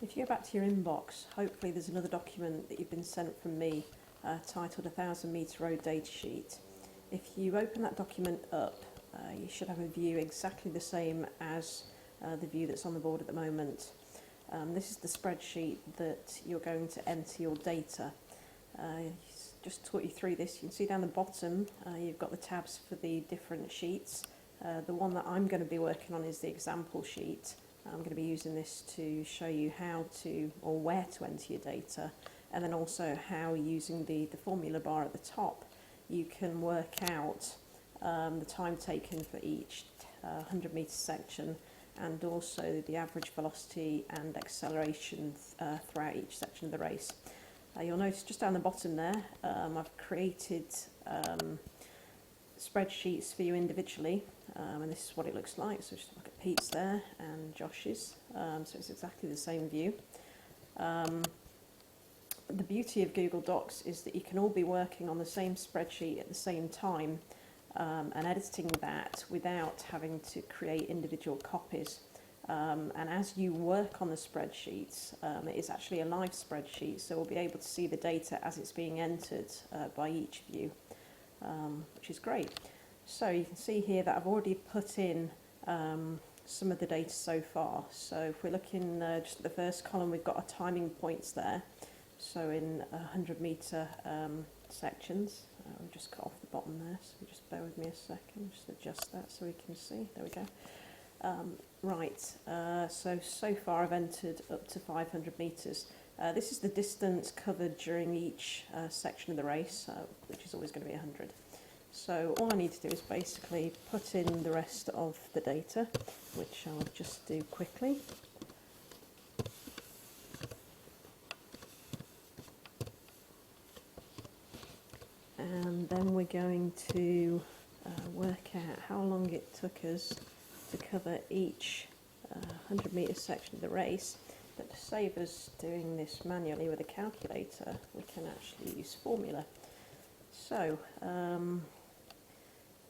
If you go back to your inbox, hopefully there's another document that you've been sent from me titled 1000 metre road datasheet. If you open that document up, you should have a view exactly the same as the view that's on the board at the moment. This is the spreadsheet that you're going to enter your data. Just to talk you through this, you can see down the bottom you've got the tabs for the different sheets. The one that I'm going to be working on is the example sheet. I'm going to be using this to show you how to, or where to enter your data, and then also how, using the formula bar at the top, you can work out the time taken for each 100 metre section, and also the average velocity and acceleration throughout each section of the race. You'll notice just down the bottom there, I've created spreadsheets for you individually, and this is what it looks like. So just look at Pete's there and Josh's, so it's exactly the same view. The beauty of Google Docs is that you can all be working on the same spreadsheet at the same time and editing that without having to create individual copies. And as you work on the spreadsheets, it is actually a live spreadsheet, so we'll be able to see the data as it's being entered by each of you, which is great. So you can see here that I've already put in some of the data so far. So if we're looking just at the first column, we've got our timing points there. So in 100 metre sections, we'll just cut off the bottom there, so just bear with me a second, just adjust that so we can see. There we go. So far I've entered up to 500 metres. This is the distance covered during each section of the race, which is always going to be 100. So all I need to do is basically put in the rest of the data, which I'll just do quickly. And then we're going to work out how long it took us to cover each 100 metre section of the race. But to save us doing this manually with a calculator, we can actually use formula. So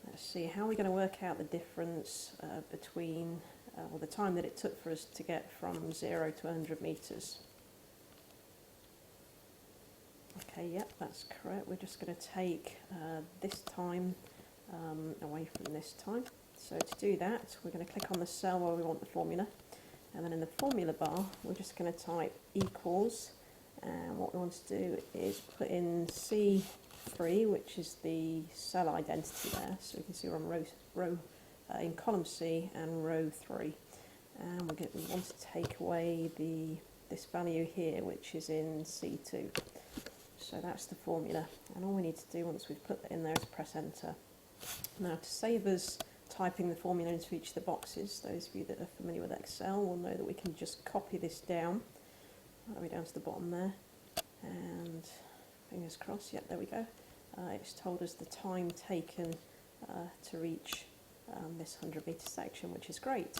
let's see, how are we going to work out the difference between, or the time that it took for us to get from 0 to 100 metres? Okay, yep, that's correct. We're just going to take this time away from this time. So to do that, we're going to click on the cell where we want the formula, and then in the formula bar, we're just going to type equals, and what we want to do is put in C3, which is the cell identity there. So we can see we're on in column C and row 3, and we want to take away this value here, which is in C2. So that's the formula, and all we need to do once we've put that in there is press enter. Now, to save us typing the formula into each of the boxes, those of you that are familiar with Excel will know that we can just copy this down, all the way down to the bottom there, and fingers crossed, yep, there we go. It's told us the time taken to reach this 100 metre section, which is great.